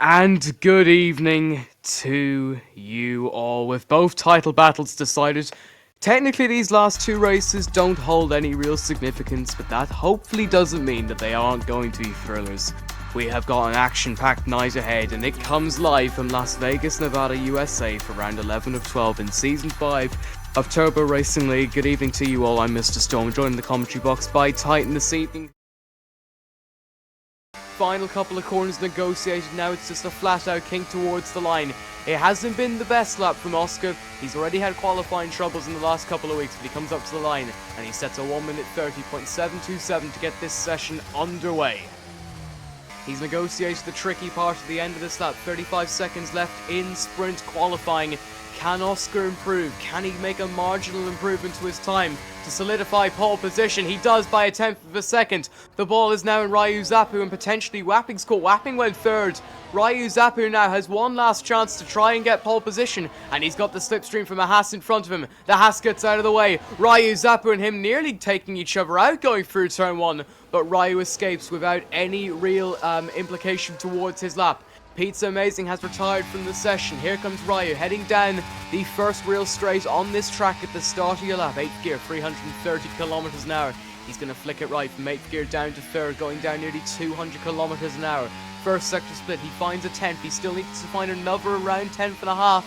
And good evening to you all. With both title battles decided, technically these last two races don't hold any real significance, but that hopefully doesn't mean that they aren't going to be thrillers. We have got an action-packed night ahead, and it comes live from Las Vegas, Nevada, USA for round 11 of 12 in Season 5 of Turbo Racing League. Good evening to you all, I'm Mr. Storm, joined in the commentary box by Titan this evening. Final couple of corners negotiated, now it's just a flat out kink towards the line. It hasn't been the best lap from Oscar, he's already had qualifying troubles in the last couple of weeks, but he comes up to the line and he sets a 1:30.727 to get this session underway. He's negotiated the tricky part at the end of this lap, 35 seconds left in sprint qualifying. Can Oscar improve? Can he make a marginal improvement to his time to solidify pole position? He does by 1/10 of a second. The ball is now in Ryu Zappu and potentially Wapping's caught. Wapping went third. Ryu Zappu now has one last chance to try and get pole position, and he's got the slipstream from a Haas in front of him. The Haas gets out of the way. Ryu Zappu and him nearly taking each other out going through turn one, but Ryu escapes without any real implication towards his lap. Pizza Amazing has retired from the session. Here comes Ryu heading down the first real straight on this track at the start of your lap. 8th gear, 330 kilometers an hour. He's going to flick it right from 8th gear down to 3rd, going down nearly 200 kilometers an hour. First sector split, he finds a 10th. He still needs to find another around 10th and a half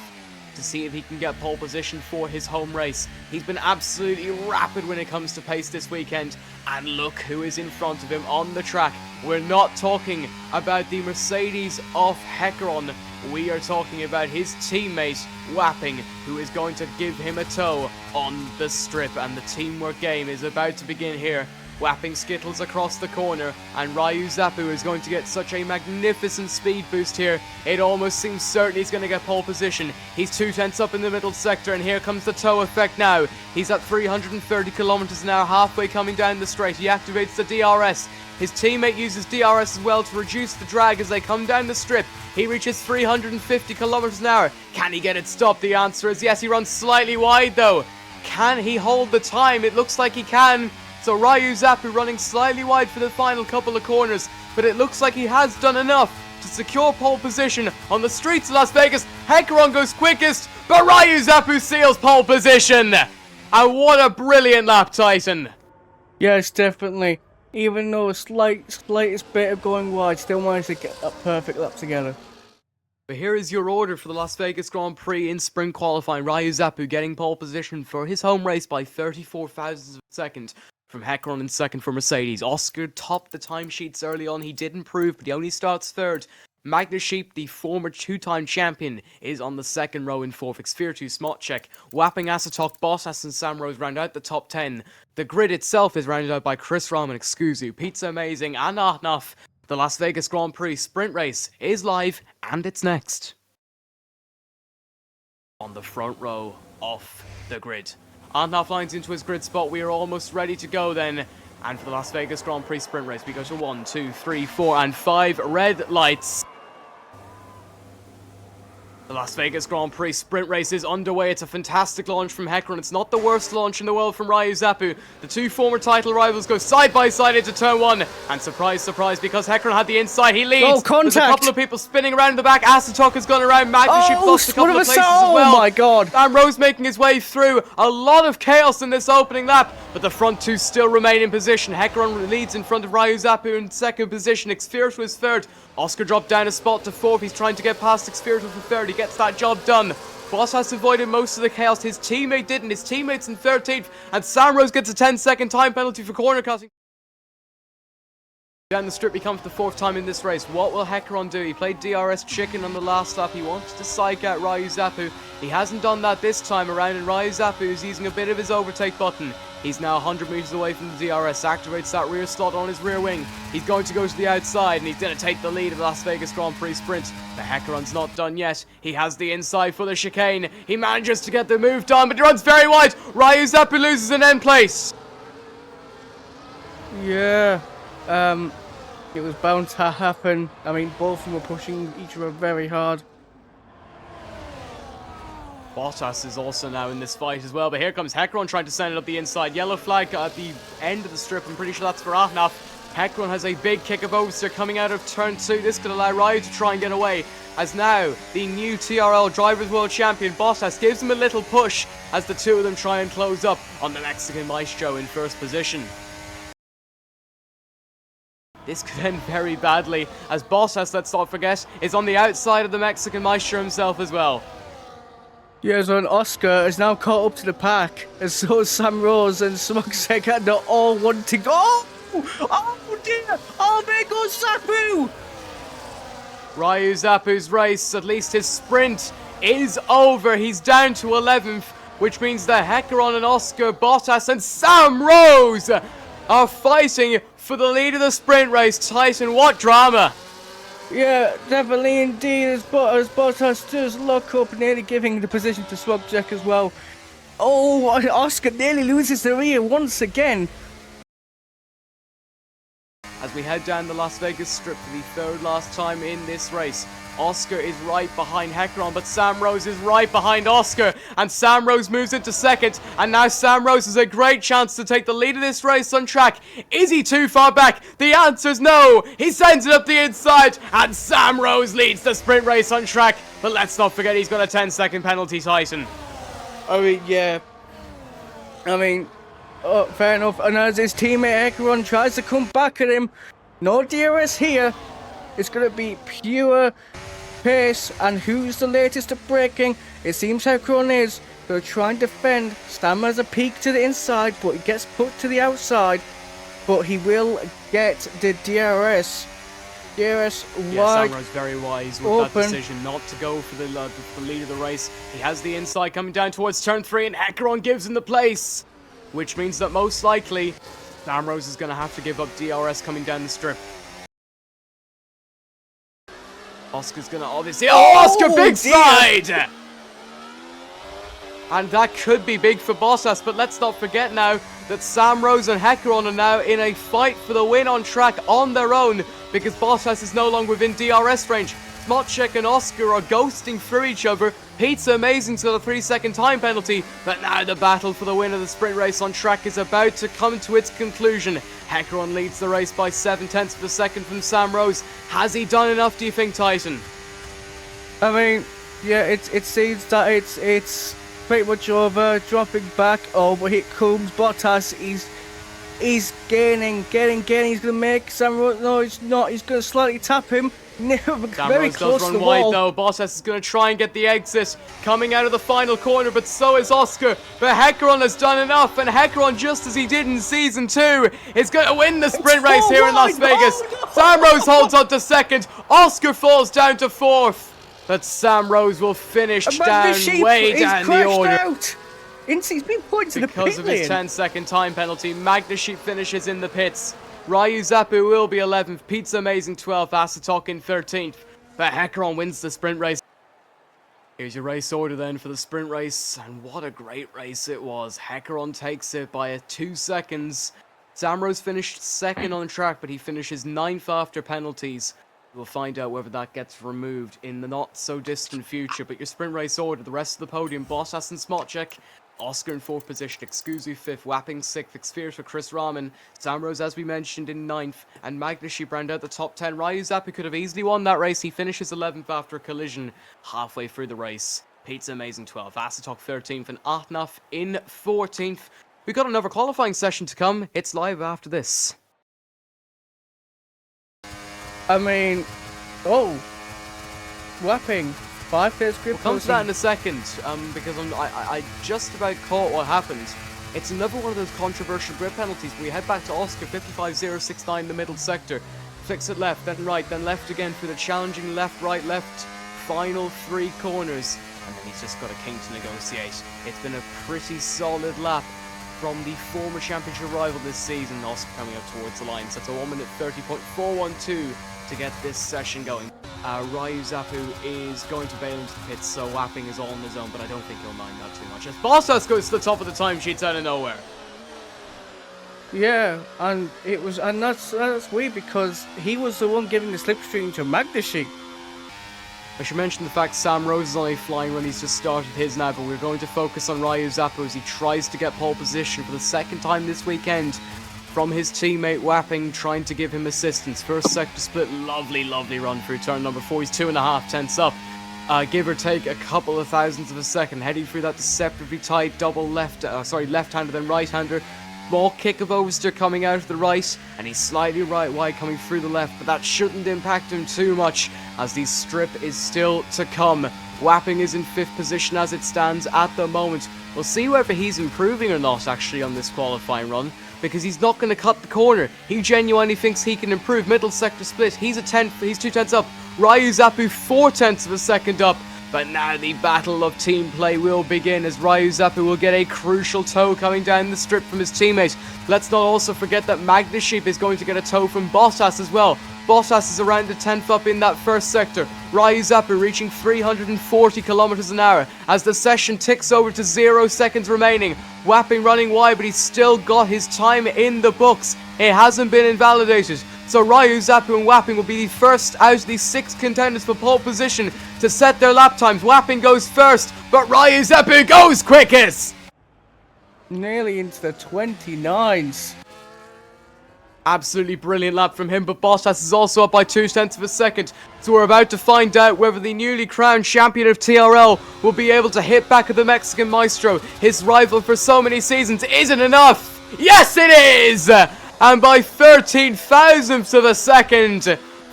to see if he can get pole position for his home race. He's been absolutely rapid when it comes to pace this weekend, and look who is in front of him on the track. We're not talking about the Mercedes of Hecaron, we are talking about his teammate Wapping, who is going to give him a tow on the strip, and the teamwork game is about to begin here. Wapping skittles across the corner, and Ryu Zappu is going to get such a magnificent speed boost here. It almost seems certain he's going to get pole position. He's 2/10 up in the middle sector, and here comes the tow effect now. He's at 330 kilometers an hour, halfway coming down the straight. He activates the DRS. His teammate uses DRS as well to reduce the drag as they come down the strip. He reaches 350 kilometers an hour. Can he get it stopped? The answer is yes. He runs slightly wide though. Can he hold the time? It looks like he can. So Ryu Zappu running slightly wide for the final couple of corners, but it looks like he has done enough to secure pole position on the streets of Las Vegas. Hecaron goes quickest, but Ryu Zappu seals pole position. And what a brilliant lap, Titan. Yes, definitely. Even though a slightest bit of going wide, still managed to get that perfect lap together. But here is your order for the Las Vegas Grand Prix in sprint qualifying. Ryu Zappu getting pole position for his home race by 34 thousandths of a second. From Hecaron in second for Mercedes. Oscar topped the timesheets early on. He did improve, but he only starts third. Magnus Sheep, the former two-time champion, is on the second row in fourth. Xfirtu, Smotchek, Wapping, Asatok, Bottas and Sam Rose round out the top 10. The grid itself is rounded out by Chris Ram and Excuzu, Pizza Amazing and Ahnaf. The Las Vegas Grand Prix sprint race is live, and it's next. On the front row off the grid. Ahnaf lines into his grid spot. We are almost ready to go then. And for the Las Vegas Grand Prix sprint race, we go to 1, 2, 3, 4, and 5 red lights. The Las Vegas Grand Prix sprint race is underway. It's a fantastic launch from Hecaron. It's not the worst launch in the world from Ryu Zappu. The two former title rivals go side by side into turn one. And surprise, surprise, because Hecaron had the inside, he leads. Oh, contact! There's a couple of people spinning around in the back. Asatok has gone around. Magnus Sheep lost a couple of places as well. Oh my god. And Rose making his way through. A lot of chaos in this opening lap. But the front two still remain in position. Hecaron leads in front of Ryu Zappu in second position. Xfirtu is third. Oscar dropped down a spot to fourth. He's trying to get past Xfirtu for third. He gets that job done. Bottas avoided most of the chaos. His teammate didn't. His teammate's in 13th. And Sam Rose gets a 10-second time penalty for corner cutting. Down the strip, he comes for the fourth time in this race. What will Hecaron do? He played DRS chicken on the last lap. He wants to psych out Ryu Zappu. He hasn't done that this time around, and Ryu Zappu is using a bit of his overtake button. He's now 100 meters away from the DRS, activates that rear slot on his rear wing. He's going to go to the outside, and he's going to take the lead of the Las Vegas Grand Prix sprint. The Hecaron's not done yet. He has the inside for the chicane. He manages to get the move done, but he runs very wide. Ryu Zappu loses an end place. Yeah, it was bound to happen. I mean, both of them were pushing each other very hard. Bottas is also now in this fight as well, but here comes Hecaron trying to send it up the inside. Yellow flag at the end of the strip. I'm pretty sure that's for Ahnaf. Hecaron has a big kick of oversteer coming out of turn 2. This could allow Ryu to try and get away, as now the new TRL Drivers World Champion Bottas gives him a little push as the two of them try and close up on the Mexican Maestro in first position. This could end very badly, as Bottas, let's not forget, is on the outside of the Mexican Maestro himself as well. Yeah, so Oscar is now caught up to the pack, and so is Sam Rose and Smugsek, and they're all wanting to go. Oh dear! Oh, there goes Zapu! Ryu Zapu's race, at least his sprint, is over. He's down to 11th, which means that Hecaron and Oscar, Bottas and Sam Rose are fighting for the lead of the sprint race. Tyson, what drama! Yeah, definitely indeed, as Bottas does look up, nearly giving the position to Smugsek as well. Oh, Oscar nearly loses the rear once again. As we head down the Las Vegas Strip for the third last time in this race, Oscar is right behind Hecaron, but Sam Rose is right behind Oscar, and Sam Rose moves into second, and now Sam Rose has a great chance to take the lead of this race on track. Is he too far back? The answer is no. He sends it up the inside, and Sam Rose leads the sprint race on track, but let's not forget he's got a 10-second penalty, Tyson. I mean, yeah. Oh, fair enough. And as his teammate Hecaron tries to come back at him, no DRS here. It's going to be pure pace. And who's the latest at braking? It seems Hecaron is. They'll try and defend. Stam has a peek to the inside, but he gets put to the outside. But he will get the DRS. DRS wide. Sam Rose very wise with open. that decision not to go for the lead of the race. He has the inside coming down towards turn 3, and Hecaron gives him the place. Which means that most likely, Sam Rose is going to have to give up DRS coming down the strip. Oscar's going to obviously... Oh, Oscar, big slide! And that could be big for Bottas, but let's not forget now that Sam Rose and Hecaron are now in a fight for the win on track on their own, because Bottas is no longer within DRS range. Smoczek and Oscar are ghosting through each other. Pizza Amazing's got a 3-second time penalty, but now the battle for the win of the sprint race on track is about to come to its conclusion. Hecaron leads the race by 0.7 of a second from Sam Rose. Has he done enough, do you think, Tyson? I mean, yeah, it seems that it's pretty much over, dropping back. Oh, but here comes Bottas. He's gaining. He's gonna make Sam Rose. No, he's not. He's gonna slightly tap him. Very close to the wide wall. though. Bottas is going to try and get the exit coming out of the final corner, but so is Oscar. But Hecaron has done enough, and Hecaron, just as he did in Season 2, is going to win the sprint race here in Las Vegas. Sam Rose holds on to second. Oscar falls down to 4th, but Sam Rose will finish way down the order. Out. He's been pointed to the pit because of his 10-second time penalty. Magnesheep finishes in the pits. Ryu Zapu will be 11th, Pizza Amazing 12th, Asatok in 13th, but Hecaron wins the sprint race. Here's your race order then for the sprint race, and what a great race it was. Hecaron takes it by 2 seconds. Sam Rose finished 2nd on track, but he finishes 9th after penalties. We'll find out whether that gets removed in the not-so-distant future, but your sprint race order, the rest of the podium, Bottas and Smoczek, Oscar in 4th position, Excusu 5th, Wapping 6th, Xpheres for Chris Rahman, Sam Rose, as we mentioned, in 9th, and Magnesheep round out the top 10. Ryu Zapu could have easily won that race. He finishes 11th after a collision halfway through the race. Pizza Amazing 12th, Asatok 13th, and Atnaf in 14th. We've got another qualifying session to come. It's live after this. I mean, Wapping. 5 phase grip. We'll come to that in a second, because I just about caught what happened. It's another one of those controversial grip penalties. We head back to Oscar 55069 in the middle sector. Fix it left, then right, then left again through the challenging left, right, left, final 3 corners. And then he's just got a king to negotiate. It's been a pretty solid lap from the former championship rival this season. Oscar coming up towards the line. So it's a 1 minute 30.412 to get this session going. Ryu Zapu is going to bail into the pits, so Wapping is all on his own, but I don't think he'll mind that too much. As Bottas goes to the top of the timesheets out of nowhere. Yeah, and that's weird because he was the one giving the slipstream to Magnesheep. I should mention the fact Sam Rose is on a flying run. He's just started his now, but we're going to focus on Ryu Zapu as he tries to get pole position for the 2nd time this weekend. from his teammate Wapping, trying to give him assistance. First sector split, lovely run through turn number 4. He's 2.5 tenths up. Give or take a couple of thousandths of a second, heading through that deceptively tight double left-hander then right-hander. Small kick of oversteer coming out of the right, and he's slightly right wide coming through the left, but that shouldn't impact him too much, as the strip is still to come. Wapping is in 5th position as it stands at the moment. We'll see whether he's improving or not actually on this qualifying run, because he's not going to cut the corner. He genuinely thinks he can improve. Middle sector split, he's 2 tenths up. Ryu Zappu 4 tenths of a second up. But now the battle of team play will begin, as Ryu Zappu will get a crucial tow coming down the strip from his teammate. Let's not also forget that Magnus Sheep is going to get a tow from Bottas as well. Bottas is around the 10th up in that first sector. Ryu Zappu reaching 340 kilometers an hour as the session ticks over to 0 seconds remaining. Wapping running wide, but he's still got his time in the books. It hasn't been invalidated. So Ryu Zappu and Wapping will be the first out of the 6 contenders for pole position to set their lap times. Wapping goes first, but Ryu Zappu goes quickest! Nearly into the 29s. Absolutely brilliant lap from him, but Bottas is also up by 2 tenths of a second. So we're about to find out whether the newly crowned champion of TRL will be able to hit back at the Mexican Maestro. His rival for so many seasons isn't enough! Yes, it is! And by 13 thousandths of a second,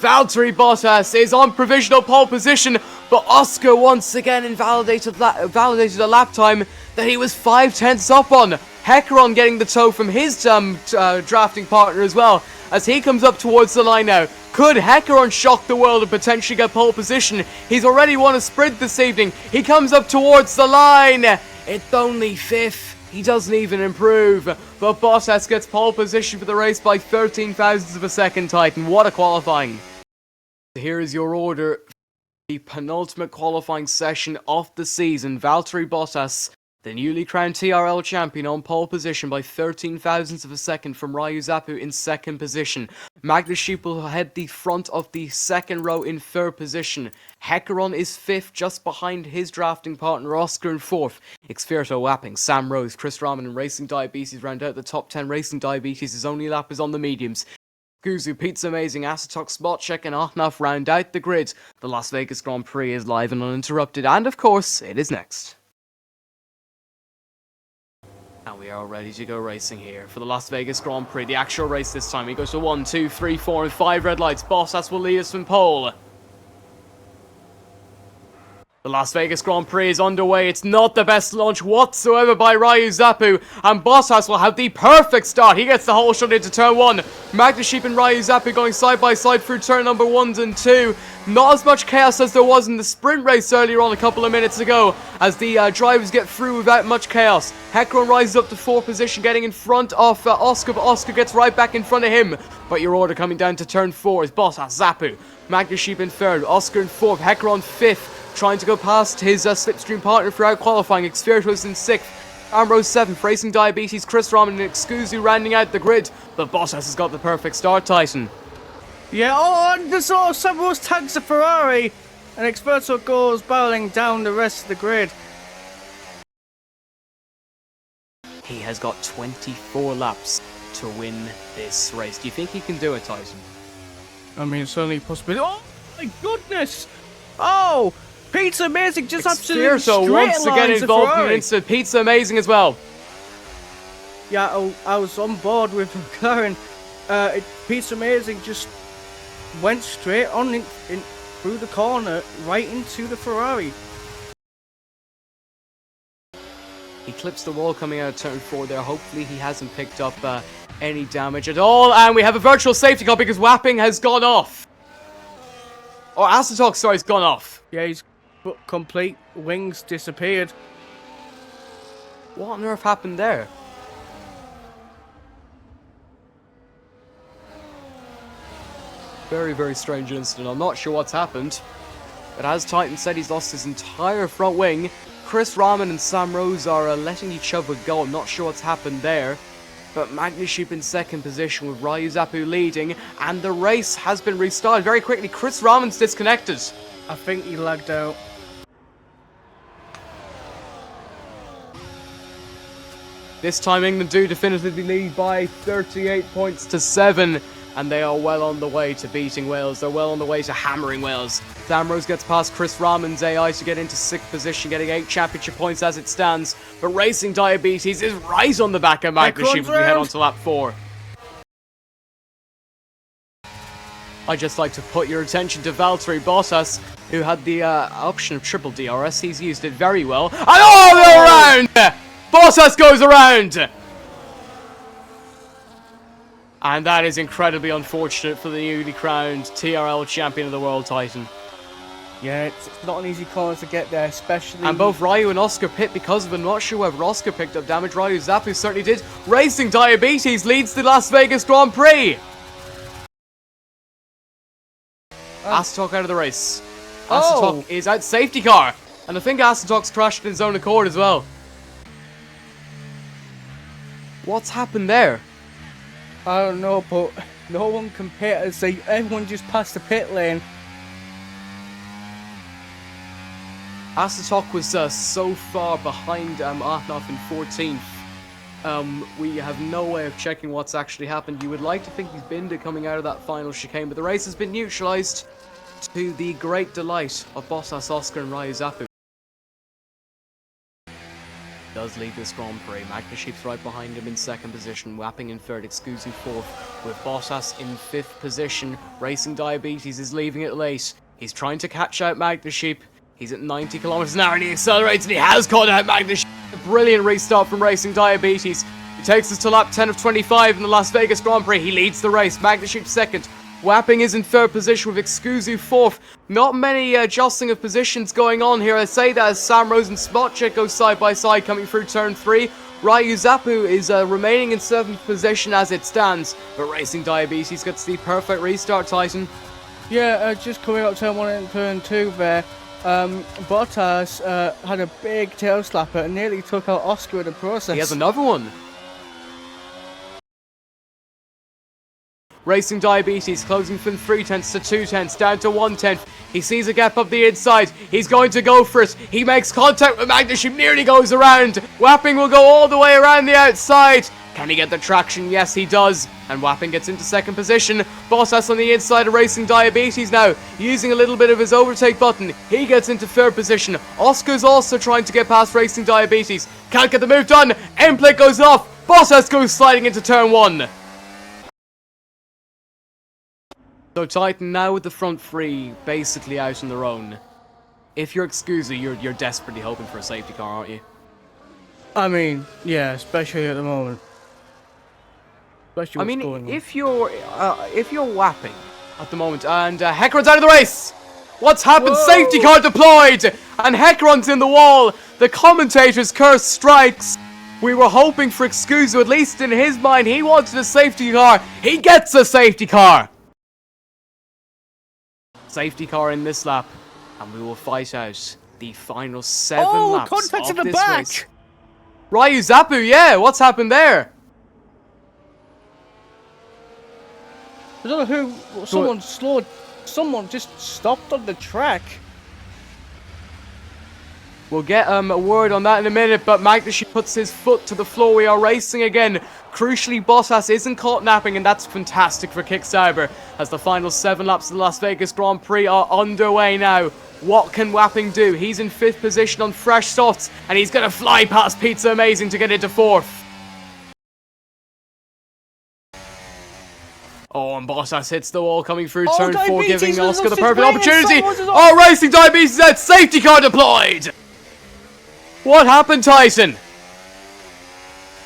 Valtteri Bottas is on provisional pole position, but Oscar once again invalidated a lap time that he was 5 tenths up on. Heckeron getting the tow from his drafting partner as well, as he comes up towards the line now. Could Heckeron shock the world and potentially get pole position? He's already won a sprint this evening. He comes up towards the line. It's only 5th. He doesn't even improve. But Bottas gets pole position for the race by 13 thousandths of a second, Titan. What a qualifying. Here is your order. The penultimate qualifying session of the season. Valtteri Bottas, the newly crowned TRL champion, on pole position by 13 thousandths of a second from Ryu Zappu in 2nd position. Magnus Sheep will head the front of the 2nd row in 3rd position. Heckeron is 5th, just behind his drafting partner Oscar in 4th. Experto Wapping, Sam Rose, Chris Rahman and Racing Diabetes round out the top 10. Racing Diabetes, his only lap is on the mediums. Guzu, Pizza Amazing, Asatox, Spot Check and Ahnaf round out the grid. The Las Vegas Grand Prix is live and uninterrupted, and of course, it is next. And we are ready to go racing here for the Las Vegas Grand Prix. The actual race this time. We go to 1, 2, 3, 4 and 5 red lights. Bottas will lead us from pole. The Las Vegas Grand Prix is underway. It's not the best launch whatsoever by Ryu Zappu, and Bottas will have the perfect start. He gets the whole shot into turn 1. Magnus Sheep and Ryu Zappu going side by side through turn number 1 and 2. Not as much chaos as there was in the sprint race earlier on a couple of minutes ago, as the drivers get through without much chaos. Heckeron rises up to 4th position, getting in front of Oscar, but Oscar gets right back in front of him. But your order coming down to turn 4 is Bottas, Zappu, Magnus Sheep in 3rd, Oscar in 4th, Heckeron 5th. Trying to go past his slipstream partner throughout qualifying. Xfirtos in 6th. Ambrose 7th. Racing Diabetes, Chris Rahman and Excusu rounding out the grid. But Bottas has got the perfect start, Titan. Yeah, and there's also several tags of Ferrari. And Experto goes barreling down the rest of the grid. He has got 24 laps to win this race. Do you think he can do it, Titan? I mean, it's only a possibility. Oh, my goodness! Oh! Pizza Amazing just absolutely straight once again involved in an incident. Pizza Amazing as well. Yeah, I was on board with McLaren. Pizza Amazing just went straight on in through the corner, right into the Ferrari. He clips the wall coming out of turn 4 there. Hopefully he hasn't picked up any damage at all. And we have a virtual safety car because Wapping has gone off. Or Asatox, sorry, has gone off. Yeah, he's complete wings disappeared. What on earth happened there? Very, very strange incident. I'm not sure what's happened. But as Titan said, he's lost his entire front wing. Chris Rahman and Sam Rose are letting each other go. I'm not sure what's happened there. But Magnus Sheep in 2nd position with Ryu Zappu leading. And the race has been restarted very quickly. Chris Rahman's disconnected. I think he lagged out. This time England do definitively lead by 38 points to 7. And they are well on the way to beating Wales. They're well on the way to hammering Wales. Sam Rose gets past Chris Rahman's AI to get into 6th position, getting 8 championship points as it stands. But Racing Diabetes is right on the back of Magnus as we head on to lap 4. I'd just like to put your attention to Valtteri Bottas, who had the option of triple DRS. He's used it very well. And all the way around! Bottas goes around! And that is incredibly unfortunate for the newly crowned TRL champion of the world titan. Yeah, it's not an easy corner to get there, especially... And both Ryu and Oscar pit because of it. I'm not sure whether Oscar picked up damage. Ryu Zappu certainly did. Racing Diabetes leads the Las Vegas Grand Prix. Aston out of the race. Aston is out safety car. And I think Aston crashed in his own accord as well. What's happened there? I don't know, but no one compares. Everyone just passed the pit lane. Aston was so far behind Ahnaf in 14th. We have no way of checking what's actually happened. You would like to think he's been coming out of that final chicane, but the race has been neutralised to the great delight of Bottas, Oscar and Ryu Zappu. Does lead this Grand Prix. Magnus Sheep's right behind him in 2nd position, Wapping in 3rd, Excusi 4th, with Bottas in 5th position. Racing Diabetes is leaving it late. He's trying to catch out Magnus Sheep. He's at 90 kilometers an hour and he accelerates and he has caught out Magnus Sheep. A brilliant restart from Racing Diabetes. He takes us to lap 10 of 25 in the Las Vegas Grand Prix. He leads the race. Magnus Sheep 2nd. Wapping is in 3rd position with Excusi 4th. Not many jostling of positions going on here. I say that as Sam Rose and Spotcheck go side by side coming through turn 3. Ryu Zappu is remaining in 7th position as it stands. But Racing Diabetes gets the perfect restart, Titan. Yeah, just coming up turn 1 and turn 2 there. Bottas had a big tail slapper and nearly took out Oscar in the process. He has another one. Racing Diabetes closing from 3/10 to 2/10, down to 1/10. He sees a gap up the inside. He's going to go for it. He makes contact with Magnus Sheep, nearly goes around. Wapping will go all the way around the outside. Can he get the traction? Yes, he does. And Wapping gets into 2nd position. Bottas on the inside of Racing Diabetes now, using a little bit of his overtake button. He gets into 3rd position. Oscar's also trying to get past Racing Diabetes. Can't get the move done. End plate goes off. Bottas goes sliding into turn 1. So Titan now with the front 3 basically out on their own. If you're Excusi, you're desperately hoping for a safety car, aren't you? I mean, yeah, especially at the moment. Especially I mean, going on. if you're Wapping at the moment and Hecaron's out of the race. What's happened? Whoa. Safety car deployed and Hecaron's in the wall. The commentator's curse strikes. We were hoping for Excusi, at least in his mind, he wanted a safety car. He gets a safety car. Safety car in this lap, and we will fight out the final 7 laps contact of in the this back. race. Ryu Zappu, yeah, what's happened there? I don't know who. Someone just stopped on the track. We'll get a word on that in a minute, but Magnus puts his foot to the floor. We are racing again. Crucially, Bottas isn't caught napping, and that's fantastic for Kick Sauber, as the final 7 laps of the Las Vegas Grand Prix are underway now. What can Wapping do? He's in 5th position on fresh softs, and he's going to fly past Pizza Amazing to get into 4th. Oh, and Bottas hits the wall coming through turn 4, giving Oscar the perfect opportunity. Oh, Racing Diabetes out, safety car deployed! What happened, Tyson?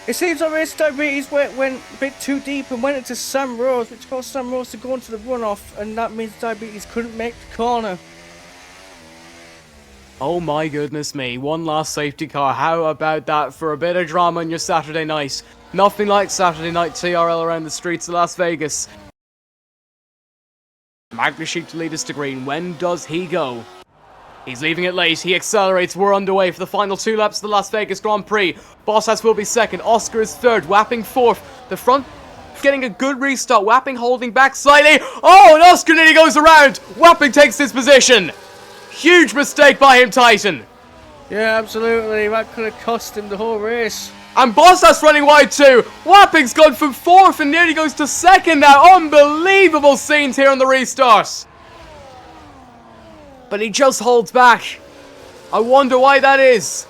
It seems like Racing Diabetes went a bit too deep and went into Sam Rose, which caused Sam Rose to go into the runoff, and that means Diabetes couldn't make the corner. Oh my goodness me, one last safety car. How about that for a bit of drama on your Saturday night? Nothing like Saturday night TRL around the streets of Las Vegas. Magnus Sheep to lead us to green. When does he go? He's leaving it late. He accelerates. We're underway for the final 2 laps of the Las Vegas Grand Prix. Bottas will be 2nd. Oscar is 3rd. Wapping 4th. The front getting a good restart. Wapping holding back slightly. Oh, and Oscar nearly goes around. Wapping takes his position. Huge mistake by him, Titan. Yeah, absolutely. That could have cost him the whole race. And Bottas running wide too. Wapping's gone from 4th and nearly goes to 2nd now. Unbelievable scenes here on the restart. But he just holds back. I wonder why that is.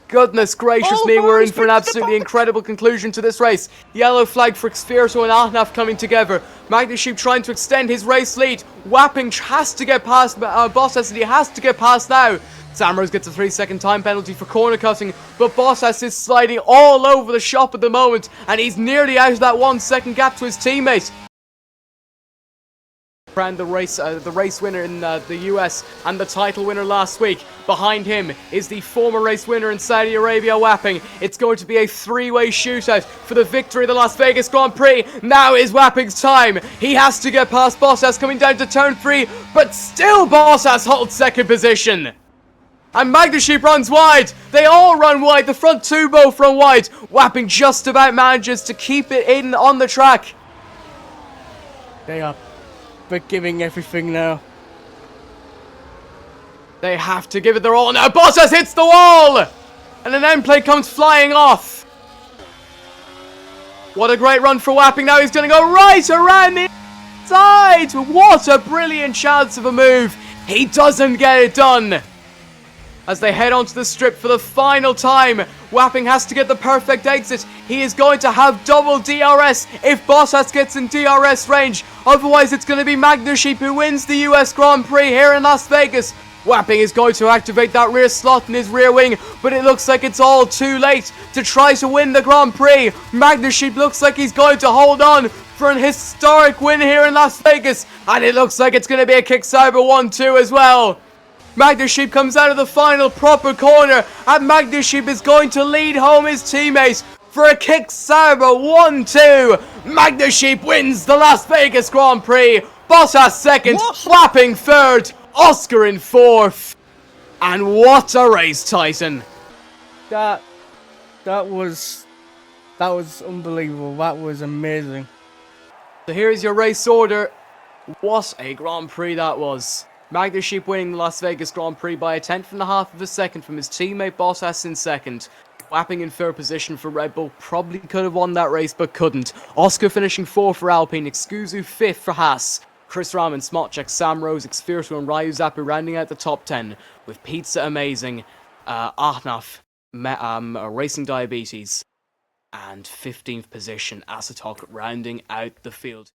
Goodness gracious me, we're in for an absolutely incredible conclusion to this race. Yellow flag for Xfirto and Ahnaf coming together. Magnushib trying to extend his race lead. Wapping has to get past Bottas, and he has to get past now. Samrose gets a 3-second time penalty for corner cutting, but Bottas is sliding all over the shop at the moment, and he's nearly out of that 1 second gap to his teammate. And the race winner in the US and the title winner last week. Behind him is the former race winner in Saudi Arabia, Wapping. It's going to be a 3-way shootout for the victory of the Las Vegas Grand Prix. Now is Wapping's time. He has to get past Bottas coming down to turn 3, but still Bottas holds 2nd position. And Magnushib runs wide. They all run wide. The front 2 both run wide. Wapping just about manages to keep it in on the track. They are giving everything now. They have to give it their all now. Bottas hits the wall! And an end plate comes flying off. What a great run for Wapping. Now he's going to go right around the side. What a brilliant chance of a move. He doesn't get it done. As they head onto the strip for the final time, Wapping has to get the perfect exit. He is going to have double DRS if Bottas gets in DRS range. Otherwise, it's going to be Magnushib who wins the US Grand Prix here in Las Vegas. Wapping is going to activate that rear slot in his rear wing, but it looks like it's all too late to try to win the Grand Prix. Magnushib looks like he's going to hold on for an historic win here in Las Vegas, and it looks like it's going to be a Kick Sauber 1-2 as well. Magnushib comes out of the final proper corner, and Magnushib is going to lead home his teammates for a Kick Sauber 1-2. Magnushib wins the Las Vegas Grand Prix. Bottas 2nd, Wapping 3rd, Oscar in 4th. And what a race, Titan. That was unbelievable. That was amazing. So here's your race order. What a Grand Prix that was. Magnushib winning the Las Vegas Grand Prix by a 1/10 of a second from his teammate Bottas in 2nd. Wapping in 3rd position for Red Bull. Probably could have won that race, but couldn't. Oscar finishing 4th for Alpine. Excusu 5th for Haas. Chris Rahman, Smotchek, Sam Rose, Xfirto and Ryu Zappu rounding out the top 10. With Pizza Amazing, Ahnaf, Racing Diabetes, and 15th position Asatok rounding out the field.